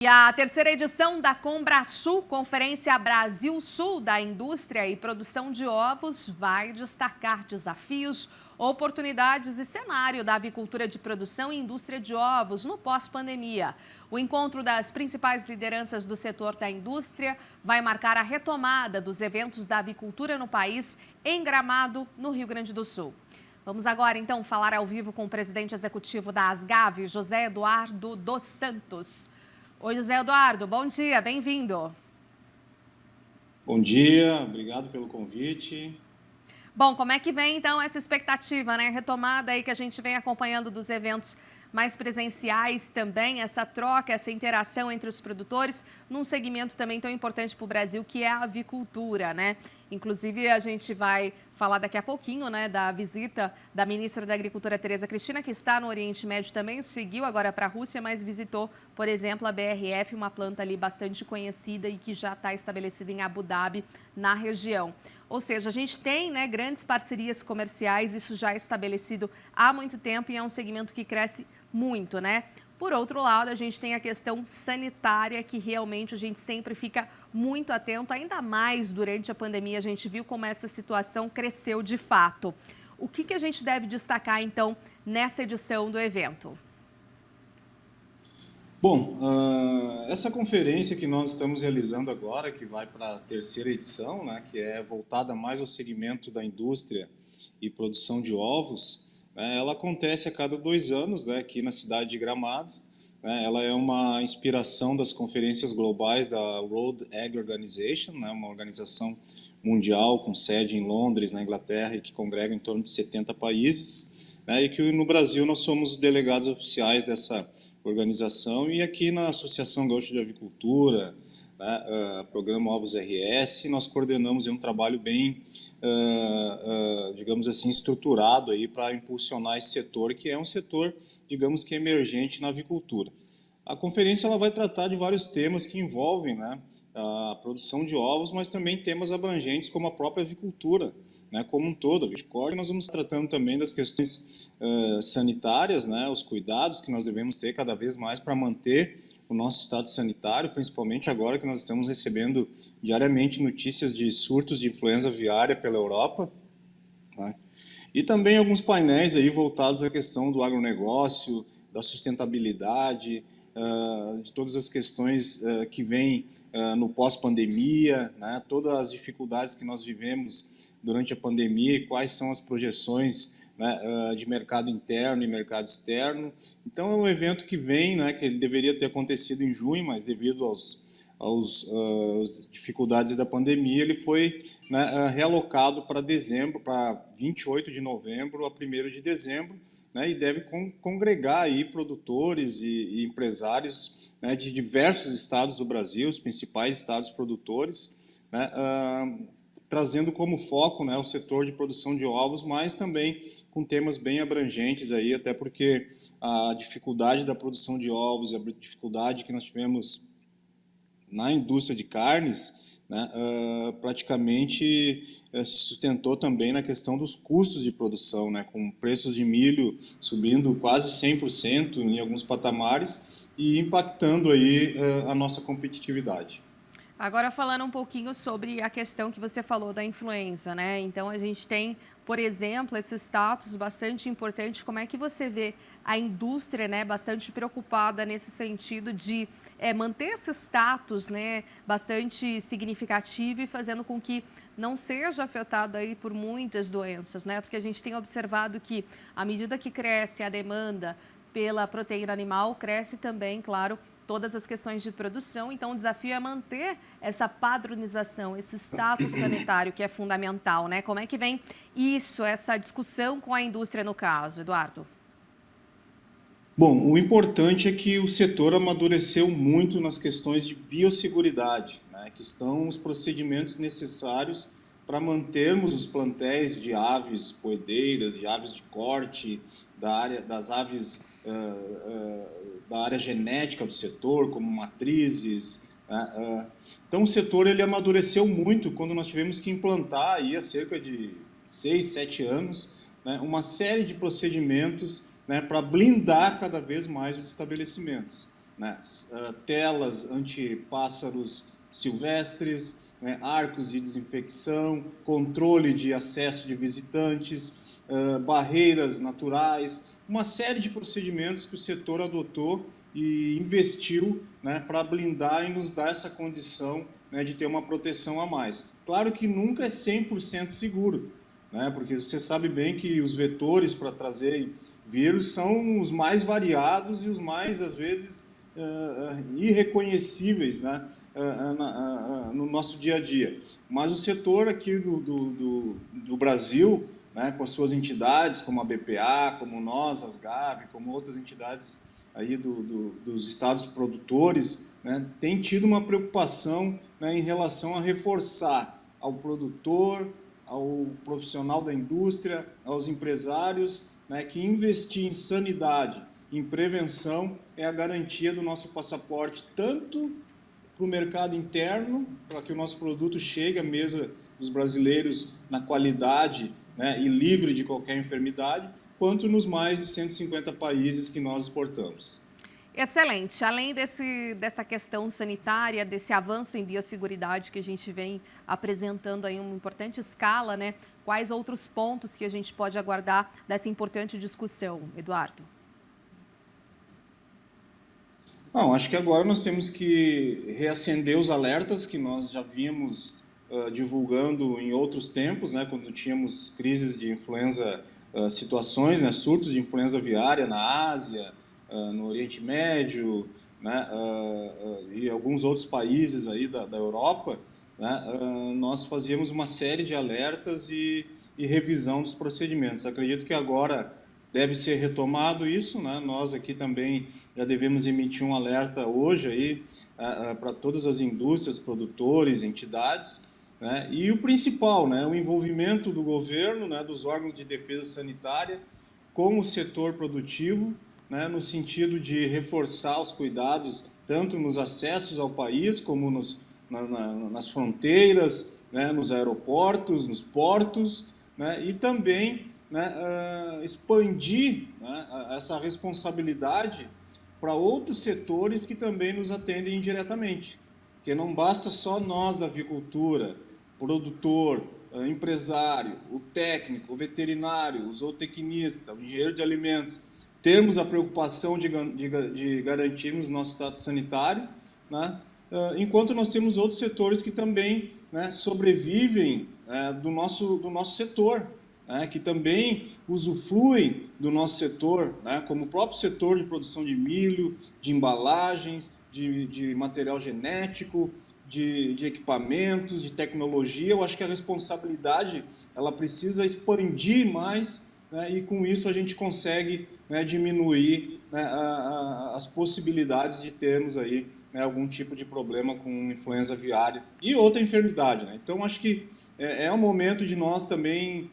E a terceira edição da Combrasul, Conferência Brasil-Sul da Indústria e Produção de Ovos, vai destacar desafios, oportunidades e cenário da avicultura de produção e indústria de ovos no pós-pandemia. O encontro das principais lideranças do setor da indústria vai marcar a retomada dos eventos da avicultura no país, em Gramado, no Rio Grande do Sul. Vamos agora, então, falar ao vivo com o presidente executivo da Asgav, José Eduardo dos Santos. Oi, José Eduardo, bom dia, bem-vindo. Bom dia, obrigado pelo convite. Bom, como é que vem então essa expectativa, né? Retomada aí que a gente vem acompanhando dos eventos mais presenciais também, essa troca, essa interação entre os produtores, num segmento também tão importante para o Brasil, que é a avicultura, né? Inclusive, a gente vai falar daqui a pouquinho, né, da visita da ministra da Agricultura, Tereza Cristina, que está no Oriente Médio também, seguiu agora para a Rússia, mas visitou, por exemplo, a BRF, uma planta ali bastante conhecida e que já está estabelecida em Abu Dhabi, na região. Ou seja, a gente tem, né, grandes parcerias comerciais, isso já é estabelecido há muito tempo e é um segmento que cresce muito, né? Por outro lado, a gente tem a questão sanitária, que realmente a gente sempre fica muito atento, ainda mais durante a pandemia, a gente viu como essa situação cresceu de fato. O que a gente deve destacar, então, nessa edição do evento? Bom, essa conferência que nós estamos realizando agora, que vai para a terceira edição, né, que é voltada mais ao segmento da indústria e produção de ovos, ela acontece a cada 2 anos, né, aqui na cidade de Gramado. Ela é uma inspiração das conferências globais da World Agri Organization, né, uma organização mundial com sede em Londres, na Inglaterra, e que congrega em torno de 70 países, né, e que no Brasil nós somos os delegados oficiais dessa organização, e aqui na Associação Gaúcha de Avicultura, né, Programa Ovos RS, nós coordenamos um trabalho bem, digamos assim, estruturado aí para impulsionar esse setor, que é um setor, digamos que emergente na avicultura. A conferência ela vai tratar de vários temas que envolvem, né, a produção de ovos, mas também temas abrangentes como a própria avicultura, né, como um todo. A viticultura, nós vamos tratando também das questões sanitárias, né, os cuidados que nós devemos ter cada vez mais para manter o nosso estado sanitário, principalmente agora que nós estamos recebendo diariamente notícias de surtos de influenza aviária pela Europa, né? E também alguns painéis aí voltados à questão do agronegócio, da sustentabilidade, de todas as questões que vêm no pós-pandemia, né? Todas as dificuldades que nós vivemos durante a pandemia e quais são as projeções, né, de mercado interno e mercado externo. Então é um evento que vem, né, que ele deveria ter acontecido em junho, mas devido às dificuldades da pandemia, ele foi, né, realocado para dezembro, para 28 de novembro a 1º de dezembro, né, e deve congregar aí produtores e empresários, né, de diversos estados do Brasil, os principais estados produtores, né, trazendo como foco, né, o setor de produção de ovos, mas também com temas bem abrangentes aí, até porque a dificuldade da produção de ovos e a dificuldade que nós tivemos na indústria de carnes, né, praticamente se sustentou também na questão dos custos de produção, né, com preços de milho subindo quase 100% em alguns patamares e impactando aí a nossa competitividade. Agora falando um pouquinho sobre a questão que você falou da influenza, né? Então a gente tem, por exemplo, esse status bastante importante. Como é que você vê a indústria, né, bastante preocupada nesse sentido de manter esse status, né, bastante significativo e fazendo com que não seja afetado aí por muitas doenças, né? Porque a gente tem observado que à medida que cresce a demanda pela proteína animal, cresce também, claro, todas as questões de produção. Então, o desafio é manter essa padronização, esse status sanitário que é fundamental, né? Como é que vem isso, essa discussão com a indústria no caso, Eduardo? Bom, o importante é que o setor amadureceu muito nas questões de biosseguridade, né, que são os procedimentos necessários para mantermos os plantéis de aves poedeiras, de aves de corte, das aves da área genética do setor, como matrizes, né? Então o setor ele amadureceu muito quando nós tivemos que implantar aí há cerca de 6, 7 anos, né, uma série de procedimentos, né, para blindar cada vez mais os estabelecimentos. né, telas anti-pássaros silvestres, né, arcos de desinfecção, controle de acesso de visitantes, barreiras naturais, uma série de procedimentos que o setor adotou e investiu, né, para blindar e nos dar essa condição, né, de ter uma proteção a mais. Claro que nunca é 100% seguro, né, porque você sabe bem que os vetores para trazer vírus são os mais variados e os mais, às vezes, irreconhecíveis, né, no nosso dia a dia. Mas o setor aqui do Brasil, né, com as suas entidades, como a BPA, como nós, as GAV, como outras entidades aí dos estados produtores, né, tem tido uma preocupação, né, em relação a reforçar ao produtor, ao profissional da indústria, aos empresários, né, que investir em sanidade, em prevenção, é a garantia do nosso passaporte, tanto para o mercado interno, para que o nosso produto chegue à mesa dos brasileiros na qualidade, né, e livre de qualquer enfermidade, quanto nos mais de 150 países que nós exportamos. Excelente. Além dessa questão sanitária, desse avanço em biosseguridade que a gente vem apresentando aí uma importante escala, né? Quais outros pontos que a gente pode aguardar dessa importante discussão, Eduardo? Não, acho que agora nós temos que reacender os alertas que nós já vínhamos divulgando em outros tempos, né, quando tínhamos crises de influenza, situações, né, surtos de influenza aviária na Ásia, no Oriente Médio, né, e alguns outros países aí da Europa, né, nós fazíamos uma série de alertas e revisão dos procedimentos. Acredito que agora deve ser retomado isso, né? Nós aqui também já devemos emitir um alerta hoje aí para todas as indústrias, produtores, entidades, né? E o principal, né? O envolvimento do governo, né? Dos órgãos de defesa sanitária com o setor produtivo, né? No sentido de reforçar os cuidados tanto nos acessos ao país como nas fronteiras, né? Nos aeroportos, nos portos, né? E também, né, expandir, né, essa responsabilidade para outros setores que também nos atendem indiretamente. Porque não basta só nós da avicultura, produtor, empresário, o técnico, o veterinário, o zootecnista, o engenheiro de alimentos, termos a preocupação de garantirmos nosso status sanitário, né, enquanto nós temos outros setores que também, né, sobrevivem do nosso setor, né, que também usufruem do nosso setor, né, como o próprio setor de produção de milho, de embalagens, de material genético, de equipamentos, de tecnologia. Eu acho que a responsabilidade ela precisa expandir mais, né, e com isso a gente consegue, né, diminuir, né, as possibilidades de termos aí, né, algum tipo de problema com influenza aviária e outra enfermidade, né? Então acho que é um momento de nós também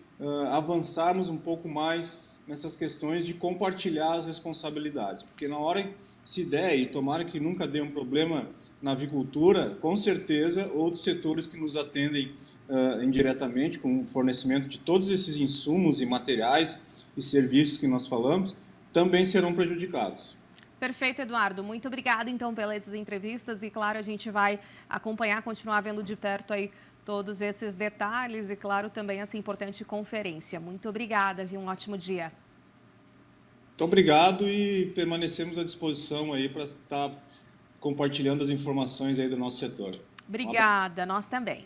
avançarmos um pouco mais nessas questões de compartilhar as responsabilidades, porque na hora se der, e tomara que nunca dê um problema na avicultura, com certeza outros setores que nos atendem indiretamente com o fornecimento de todos esses insumos e materiais e serviços que nós falamos, também serão prejudicados. Perfeito, Eduardo. Muito obrigada, então, pelas entrevistas e, claro, a gente vai acompanhar, continuar vendo de perto aí todos esses detalhes e, claro, também essa importante conferência. Muito obrigada, viu? Um ótimo dia. Muito obrigado e permanecemos à disposição aí para estar compartilhando as informações aí do nosso setor. Obrigada, nós também.